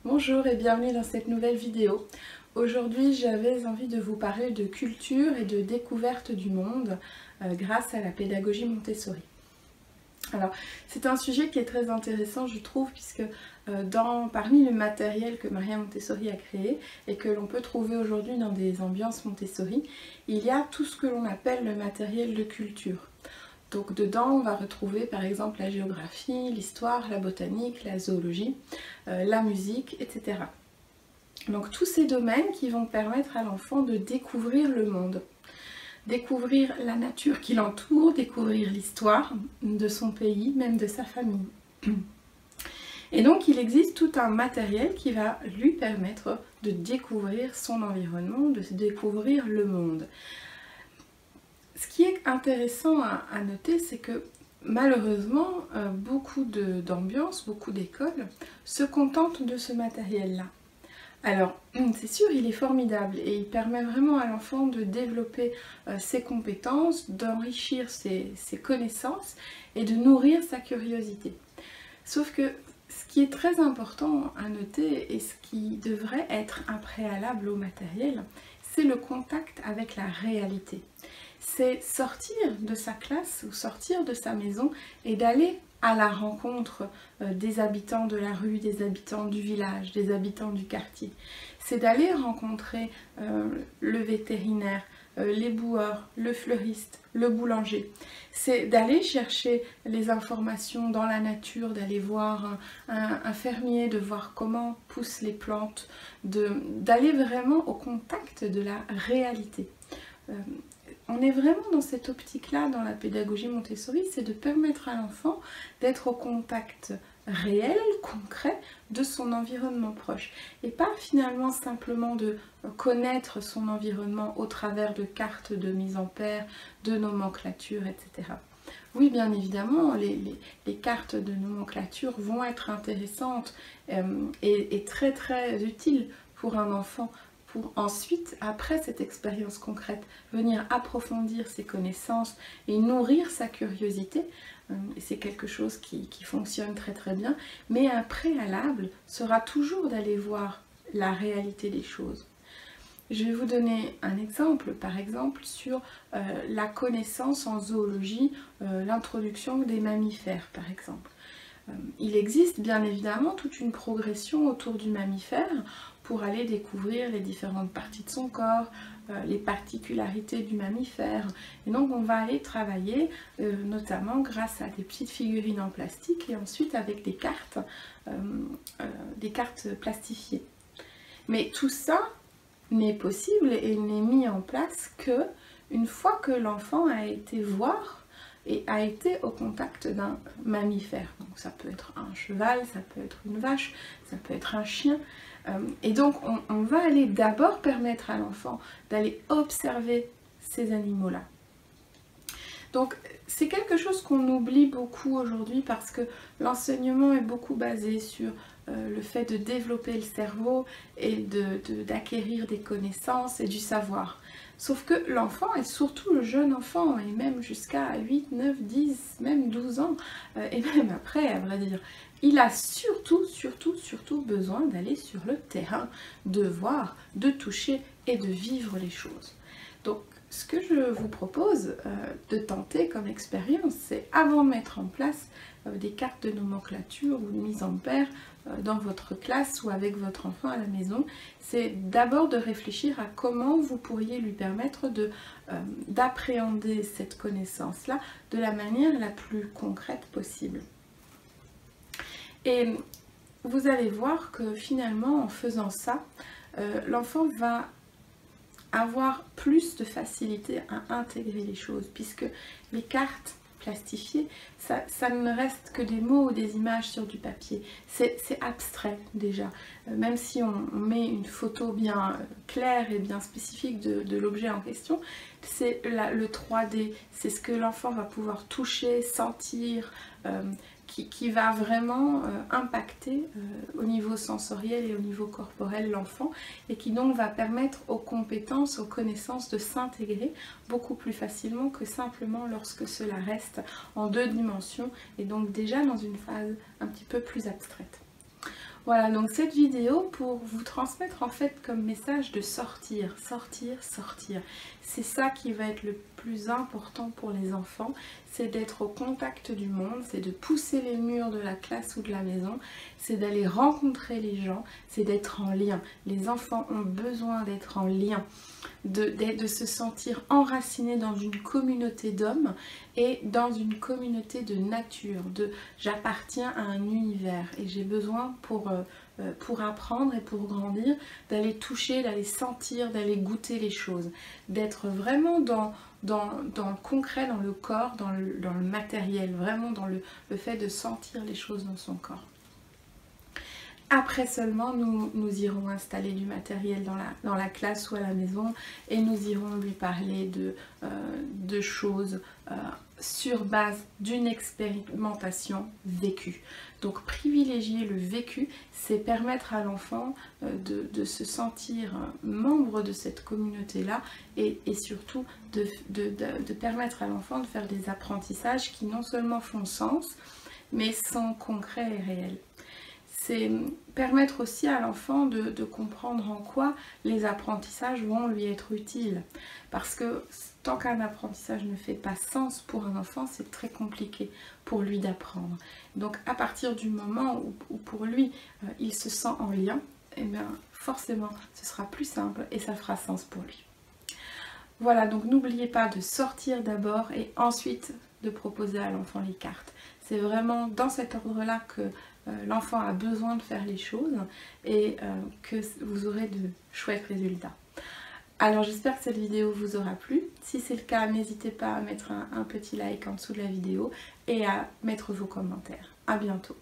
Bonjour et bienvenue dans cette nouvelle vidéo. Aujourd'hui j'avais envie de vous parler de culture et de découverte du monde grâce à la pédagogie Montessori. Alors c'est un sujet qui est très intéressant je trouve puisque parmi le matériel que Maria Montessori a créé et que l'on peut trouver aujourd'hui dans des ambiances Montessori, il y a tout ce que l'on appelle le matériel de culture. Donc dedans on va retrouver par exemple la géographie, l'histoire, la botanique, la zoologie, la musique, etc. Donc tous ces domaines qui vont permettre à l'enfant de découvrir le monde, découvrir la nature qui l'entoure, découvrir l'histoire de son pays, même de sa famille. Et donc il existe tout un matériel qui va lui permettre de découvrir son environnement, de découvrir le monde. Ce qui est intéressant à noter, c'est que malheureusement, beaucoup d'ambiances, beaucoup d'écoles se contentent de ce matériel-là. Alors, c'est sûr, il est formidable et il permet vraiment à l'enfant de développer ses compétences, d'enrichir ses connaissances et de nourrir sa curiosité. Sauf que ce qui est très important à noter et ce qui devrait être un préalable au matériel, c'est le contact avec la réalité. C'est sortir de sa classe ou sortir de sa maison et d'aller à la rencontre des habitants de la rue, des habitants du village, des habitants du quartier. C'est d'aller rencontrer le vétérinaire, les boueurs, le fleuriste, le boulanger. C'est d'aller chercher les informations dans la nature, d'aller voir un fermier, de voir comment poussent les plantes, d'aller vraiment au contact de la réalité. On est vraiment dans cette optique-là, dans la pédagogie Montessori, c'est de permettre à l'enfant d'être au contact réel, concret, de son environnement proche. Et pas finalement simplement de connaître son environnement au travers de cartes de mise en paire, de nomenclature, etc. Oui, bien évidemment, les cartes de nomenclature vont être intéressantes et très très utiles pour un enfant, pour ensuite, après cette expérience concrète, venir approfondir ses connaissances et nourrir sa curiosité. Et c'est quelque chose qui fonctionne très très bien, mais un préalable sera toujours d'aller voir la réalité des choses. Je vais vous donner un exemple, par exemple, sur la connaissance en zoologie, l'introduction des mammifères, par exemple. Il existe bien évidemment toute une progression autour du mammifère pour aller découvrir les différentes parties de son corps, les particularités du mammifère. Et donc on va aller travailler notamment grâce à des petites figurines en plastique et ensuite avec des cartes plastifiées. Mais tout ça n'est possible et n'est mis en place que une fois que l'enfant a été voir et a été au contact d'un mammifère. Donc ça peut être un cheval, ça peut être une vache, ça peut être un chien. Et donc on va aller d'abord permettre à l'enfant d'aller observer ces animaux-là. Donc c'est quelque chose qu'on oublie beaucoup aujourd'hui parce que l'enseignement est beaucoup basé sur le fait de développer le cerveau et d'acquérir des connaissances et du savoir. Sauf que l'enfant, et surtout le jeune enfant, et même jusqu'à 8, 9, 10, même 12 ans, et même après, à vrai dire, il a surtout besoin d'aller sur le terrain, de voir, de toucher et de vivre les choses. Donc, ce que je vous propose de tenter comme expérience, c'est avant de mettre en place des cartes de nomenclature ou de mise en paire dans votre classe ou avec votre enfant à la maison, c'est d'abord de réfléchir à comment vous pourriez lui permettre d'appréhender cette connaissance-là de la manière la plus concrète possible. Et vous allez voir que finalement, en faisant ça, l'enfant va avoir plus de facilité à intégrer les choses, puisque les cartes plastifiées, ça ne reste que des mots ou des images sur du papier. C'est abstrait déjà. Même si on met une photo bien claire et bien spécifique de l'objet en question, c'est le 3D, c'est ce que l'enfant va pouvoir toucher, sentir, qui va vraiment impacter au niveau sensoriel et au niveau corporel l'enfant et qui donc va permettre aux compétences, aux connaissances de s'intégrer beaucoup plus facilement que simplement lorsque cela reste en 2 dimensions et donc déjà dans une phase un petit peu plus abstraite. Voilà, donc cette vidéo pour vous transmettre en fait comme message de sortir, sortir, sortir. C'est ça qui va être le plus important pour les enfants, c'est d'être au contact du monde, c'est de pousser les murs de la classe ou de la maison, c'est d'aller rencontrer les gens, c'est d'être en lien. Les enfants ont besoin d'être en lien, de se sentir enracinés dans une communauté d'hommes et dans une communauté de nature, j'appartiens à un univers et j'ai besoin pour apprendre et pour grandir, d'aller toucher, d'aller sentir, d'aller goûter les choses, d'être vraiment dans le concret, dans le corps, dans le matériel, vraiment dans le fait de sentir les choses dans son corps. Après seulement, nous irons installer du matériel dans la classe ou à la maison et nous irons lui parler de choses sur base d'une expérimentation vécue. Donc privilégier le vécu, c'est permettre à l'enfant de se sentir membre de cette communauté-là et surtout de permettre à l'enfant de faire des apprentissages qui non seulement font sens, mais sont concrets et réels. C'est permettre aussi à l'enfant de comprendre en quoi les apprentissages vont lui être utiles. Parce que tant qu'un apprentissage ne fait pas sens pour un enfant, c'est très compliqué pour lui d'apprendre. Donc à partir du moment où pour lui, il se sent en lien, eh bien forcément ce sera plus simple et ça fera sens pour lui. Voilà, donc n'oubliez pas de sortir d'abord et ensuite de proposer à l'enfant les cartes. C'est vraiment dans cet ordre-là que l'enfant a besoin de faire les choses et que vous aurez de chouettes résultats. Alors j'espère que cette vidéo vous aura plu. Si c'est le cas, n'hésitez pas à mettre un petit like en dessous de la vidéo et à mettre vos commentaires. À bientôt.